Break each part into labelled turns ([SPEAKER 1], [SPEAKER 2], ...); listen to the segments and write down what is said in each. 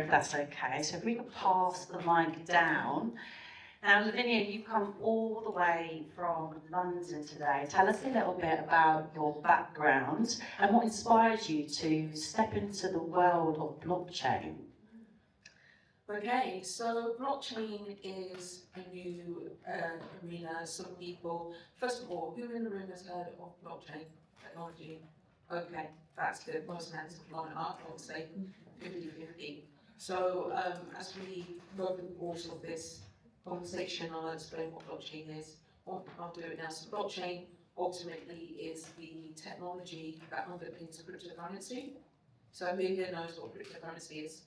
[SPEAKER 1] if that's okay. So if we could pass the mic down. Now, Lavinia, you've come all the way from London today. Tell us a little bit about your background and what inspired you to step into the world of blockchain.
[SPEAKER 2] Okay, so blockchain is a new arena. Some people, first of all, who in the room has heard of blockchain technology? Okay, that's good. Most hands have gone up. I would say 50-50. So as we go through the course of this conversation, I'll explain what blockchain is. I'll do it now. So blockchain ultimately is the technology that underpins cryptocurrency. So who here knows what cryptocurrency is?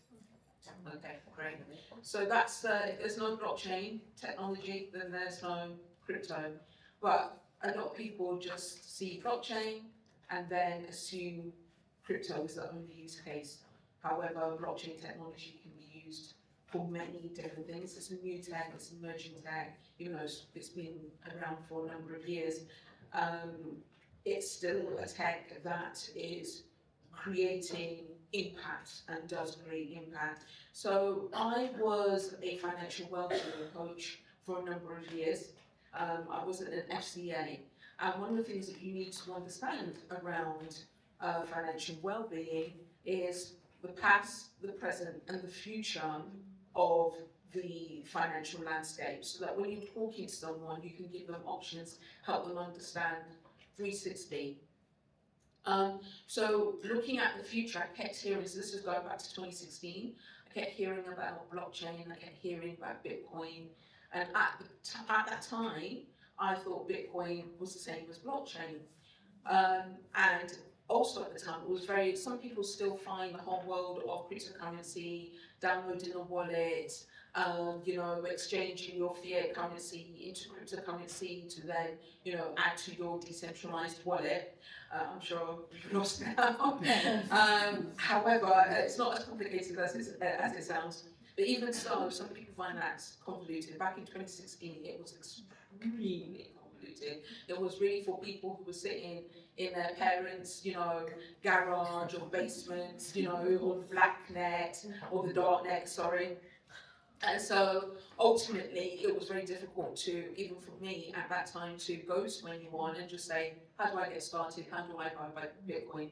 [SPEAKER 2] Okay, great. So that's if there's no blockchain technology, then there's no crypto. But a lot of people just see blockchain and then assume crypto is the only use case. However, blockchain technology can be used for many different things. It's a new tech, it's emerging tech, even though it's been around for a number of years. It's still a tech that is creating impact and does create impact. So I was a financial wellbeing coach for a number of years. I was at an FCA, and one of the things that you need to understand around financial wellbeing is the past, the present, and the future of the financial landscape, so that when you're talking to someone, you can give them options, help them understand 360. So looking at the future, I kept hearing, so this is going back to 2016, I kept hearing about blockchain, I kept hearing about Bitcoin, and at that time, I thought Bitcoin was the same as blockchain. And also at the time, it was some people still find the whole world of cryptocurrency, downloading a wallet, exchanging your fiat currency into cryptocurrency to then, add to your decentralized wallet. I'm sure you've lost now. However, it's not as complicated as it sounds. But even so, some people find that convoluted. Back in 2016, it was extremely convoluted. It was really for people who were sitting in their parents', garage or basement, or the blacknet or the darknet, sorry. And so ultimately, it was very difficult to, even for me at that time, to go to anyone and just say, how do I get started? How do I buy Bitcoin?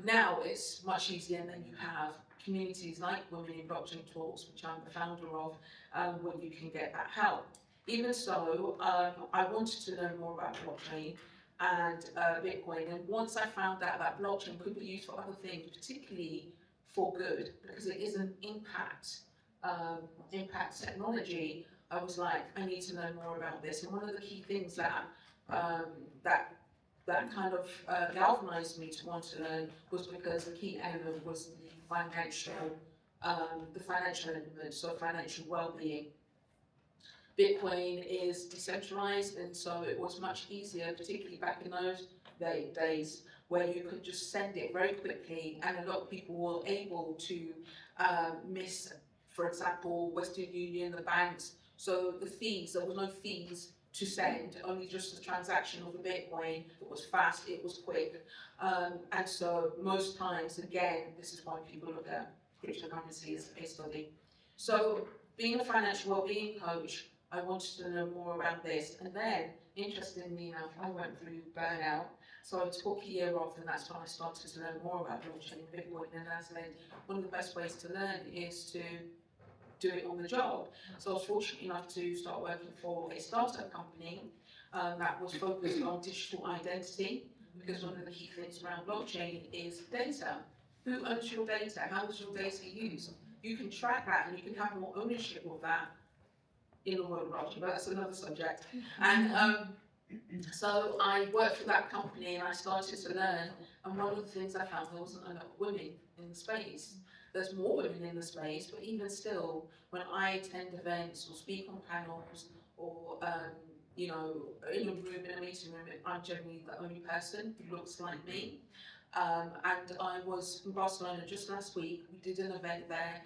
[SPEAKER 2] Now it's much easier, and then you have communities like Women in Blockchain Talks, which I'm the founder of, where you can get that help. Even so, I wanted to learn more about blockchain and Bitcoin, and once I found out that blockchain could be used for other things, particularly for good, because it is an impact technology, I was like, I need to learn more about this. And one of the key things that kind of galvanized me to want to learn was because the key element was the financial element, so financial well-being. Bitcoin is decentralized, and so it was much easier, particularly back in those days, where you could just send it very quickly, and a lot of people were able to miss, for example, Western Union, the banks. So the fees, there were no fees to send, only just the transaction of the Bitcoin. It was fast, it was quick. And so most times, again, this is why people look at cryptocurrency as a case study. So being a financial well-being coach, I wanted to know more about this. And then, interestingly enough, I went through burnout. So I took a year off, and that's when I started to learn more about blockchain and Bitcoin. And as I said, one of the best ways to learn is to do it on the job. So I was fortunate enough to start working for a startup company that was focused on digital identity, because one of the key things around blockchain is data. Who owns your data? How is your data used? You can track that, and you can have more ownership of that in the world of blockchain, but that's another subject. And so I worked for that company, and I started to learn, and one of the things I found, there wasn't enough women in the space. There's more women in the space, but even still, when I attend events or speak on panels or, in a room, in a meeting room, I'm generally the only person who looks like me. And I was in Barcelona just last week. We did an event there,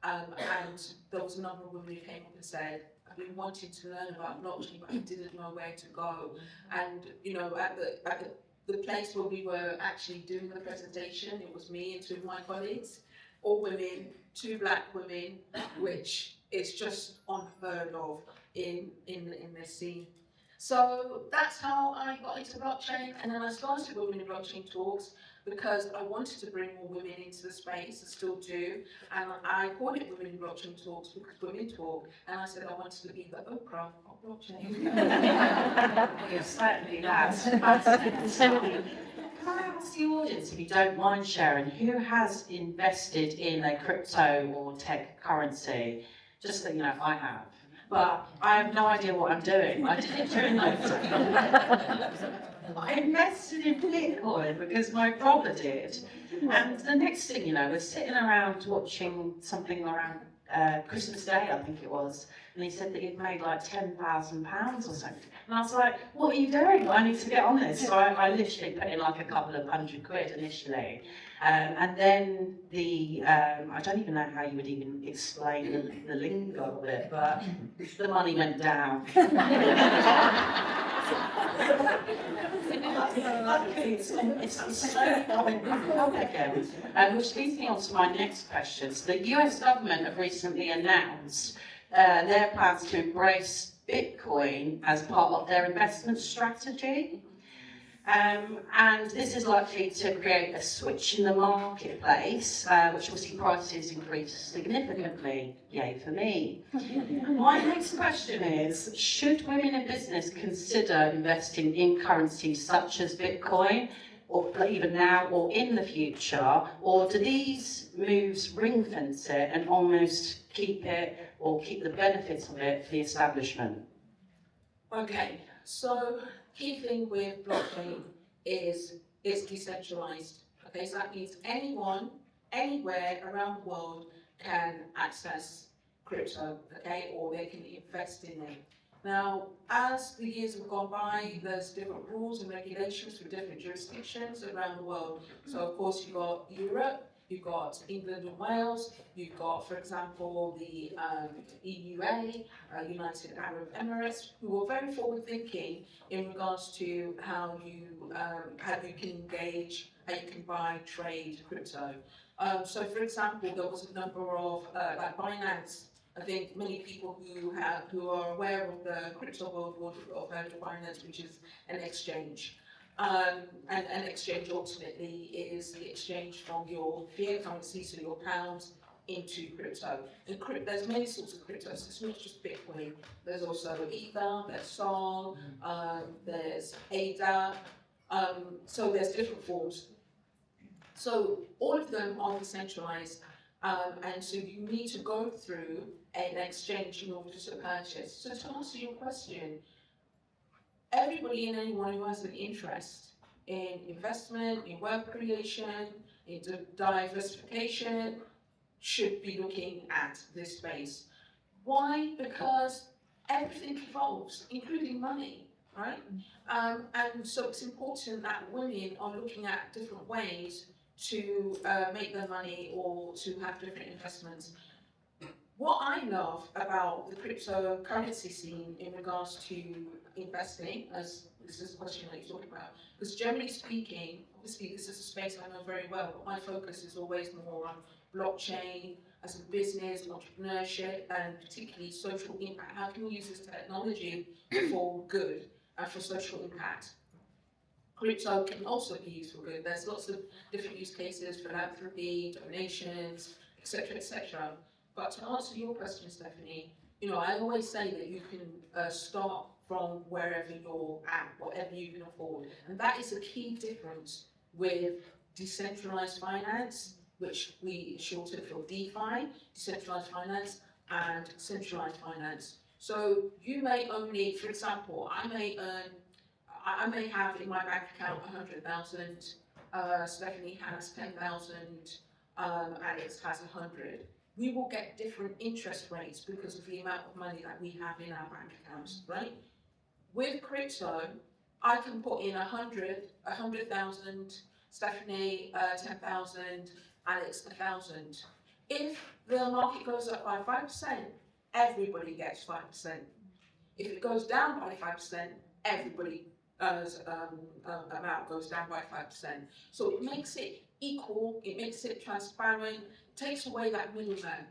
[SPEAKER 2] and there was a number of women who came up and said, I've been wanting to learn about blockchain, but I didn't know where to go. And, at the place where we were actually doing the presentation, it was me and two of my colleagues. all women, 2 black women, which is just unheard of in the scene. So that's how I got into blockchain, and then I started Women in Blockchain Talks because I wanted to bring more women into the space, I still do, and I called it Women in Blockchain Talks because women talk, and I said I wanted to be the Oprah of blockchain.
[SPEAKER 1] You're certainly that. So, can I ask the audience, if you don't mind sharing, who has invested in a crypto or tech currency? Just so you know, I have. But I have no idea what I'm doing. I did it during lockdown. I invested in Bitcoin because my brother did. And the next thing you know, we're sitting around watching something around Christmas Day, I think it was. And he said that he'd made like £10,000 or something. And I was like, what are you doing? I need to get on this. So I literally put in like a couple of £100 initially. And then I don't even know how you would even explain the lingo of it, but the money went down. It's slowly coming up again. Which leads me on to my next question. So the US government have recently announced their plans to embrace Bitcoin as part of their investment strategy. And this is likely to create a switch in the marketplace, which will see prices increase significantly. Yay for me. My next question is, should women in business consider investing in currencies such as Bitcoin, or even now or in the future, or do these moves ring fence it and almost keep it, or keep the benefits of it for the establishment?
[SPEAKER 2] Okay, so key thing with blockchain is it's decentralized. Okay, so that means anyone, anywhere around the world can access crypto, okay, or they can invest in it. Now, as the years have gone by, there's different rules and regulations for different jurisdictions around the world. So, of course, you've got Europe, you've got England and Wales, you've got, for example, the EUA, United Arab Emirates, who are very forward-thinking in regards to how you can engage, how you can buy, trade crypto. So, for example, there was a number of, like Binance. I think many people who are aware of the crypto world will have heard of Binance, which is an exchange. And an exchange ultimately is the exchange from your fiat currency, so your pounds, into crypto. And there's many sorts of cryptos. It's not just Bitcoin. There's also Ether, there's Sol, there's ADA. So there's different forms. So all of them are decentralized. And so you need to go through an exchange in order to purchase. So to answer your question, everybody and anyone who has an interest in investment, in wealth creation, in diversification, should be looking at this space. Why? Because everything evolves, including money, right? And so it's important that women are looking at different ways to make their money or to have different investments. What I love about the cryptocurrency scene in regards to investing, as this is a question that you talked about, because generally speaking, obviously this is a space I know very well, but my focus is always more on blockchain as a business, entrepreneurship, and particularly social impact. How can we use this technology for good and for social impact? Crypto can also be used for good. There's lots of different use cases, philanthropy, donations, etc., etc. But to answer your question, Stephanie, I always say that you can start from wherever you're at, whatever you can afford. And that is a key difference with decentralized finance, which we shorten for DeFi, decentralized finance, and centralized finance. So you may only, for example, I may have in my bank account 100,000, Stephanie has 10,000, Alex has 100. We will get different interest rates because of the amount of money that we have in our bank accounts, right? With crypto, I can put in 100,000, Stephanie 10,000, Alex 1,000. If the market goes up by 5%, everybody gets 5%. If it goes down by 5%, everybody's amount goes down by 5%. So it makes it equal, it makes it transparent, takes away that middleman.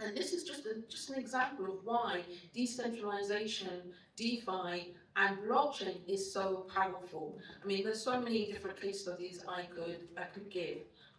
[SPEAKER 2] And this is just an example of why decentralization, DeFi, and blockchain is so powerful. I mean, there's so many different case studies I could give,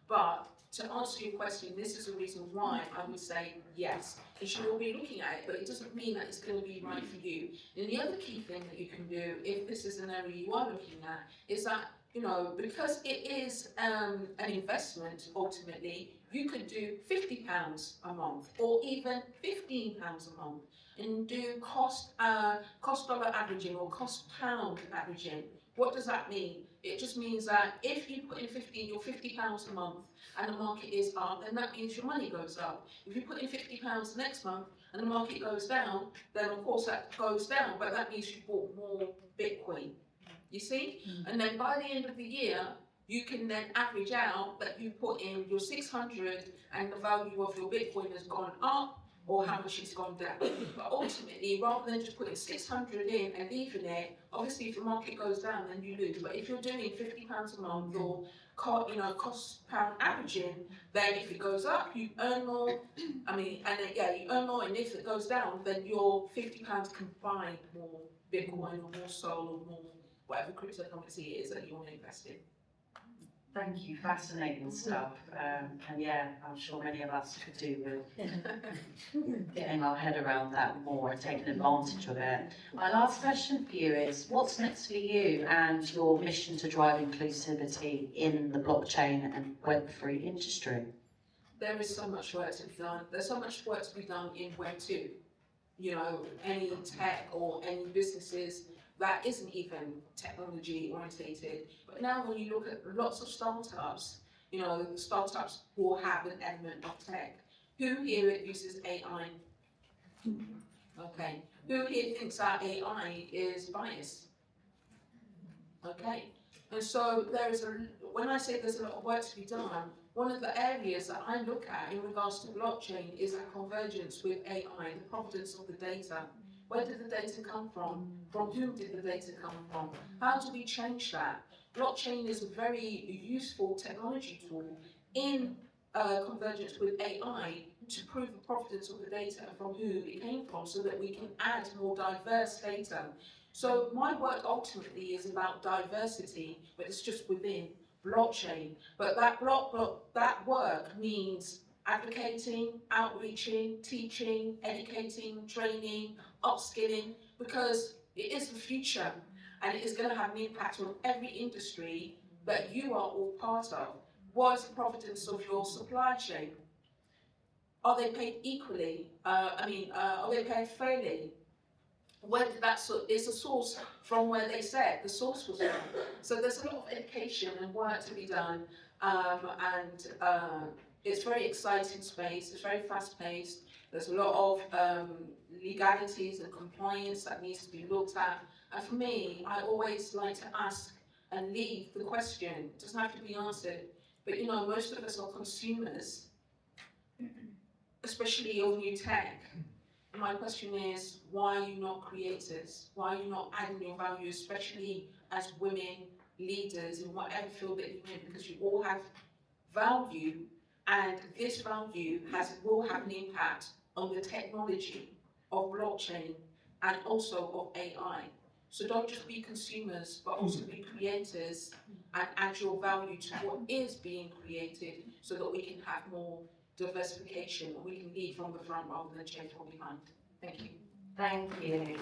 [SPEAKER 2] but to answer your question, this is the reason why I would say yes. You should all be looking at it, but it doesn't mean that it's going to be right for you. And the other key thing that you can do, if this is an area you are looking at, is that, you know, because it is an investment ultimately, you could do £50 a month or even £15 a month and do cost dollar averaging or cost pound averaging. What does that mean? It just means that if you put in your £50 a month and the market is up, then that means your money goes up. If you put in £50 next month and the market goes down, then of course that goes down, but that means you bought more Bitcoin. You see? And then by the end of the year, you can then average out that you put in your 600 and the value of your Bitcoin has gone up or how much it's gone down. But ultimately, rather than just putting 600 in and leaving it, obviously if the market goes down, then you lose. But if you're doing £50 a month or cost pound averaging, then if it goes up, you earn more. I mean, and then, yeah, you earn more. And if it goes down, then your £50 can buy more Bitcoin or more Sol or more whatever cryptocurrency it is that you want to invest in.
[SPEAKER 1] Thank you, fascinating stuff. And yeah, I'm sure many of us could do with getting our head around that more and taking advantage of it. My last question for you is, what's next for you and your mission to drive inclusivity in the blockchain and Web3 industry?
[SPEAKER 2] There is so much work to be done. There's so much work to be done in Web 2. You know, any tech or any businesses that isn't even technology orientated. But now when you look at lots of startups, you know, startups will have an element of tech. Who here uses AI? Okay. Who here thinks that AI is biased? Okay. And so when I say there's a lot of work to be done, one of the areas that I look at in regards to blockchain is that convergence with AI, the provenance of the data. Where did the data come from? From whom did the data come from? How do we change that? Blockchain is a very useful technology tool in convergence with AI to prove the provenance of the data from who it came from so that we can add more diverse data. So my work ultimately is about diversity, but it's just within blockchain. But that work means advocating, outreaching, teaching, educating, training, upskilling, because it is the future and it is going to have an impact on every industry that you are all part of. What is the provenance of your supply chain? Are they paid equally? Are they paid fairly? Where did that is a source from where they said the source was from. So there's a lot of education and work to be done, and it's a very exciting space. It's very fast paced. There's a lot of legalities and compliance that needs to be looked at. And for me, I always like to ask and leave the question. It doesn't have to be answered, but you know, most of us are consumers, especially of new tech. My question is, why are you not creators? Why are you not adding your value, especially as women leaders in whatever field that you're in? Because you all have value, and this value will have an impact on the technology of blockchain and also of AI. So don't just be consumers, but also be creators and add your value to what is being created so that we can have more diversification. We can lead from the front rather than change from behind. Thank you.
[SPEAKER 1] Thank you.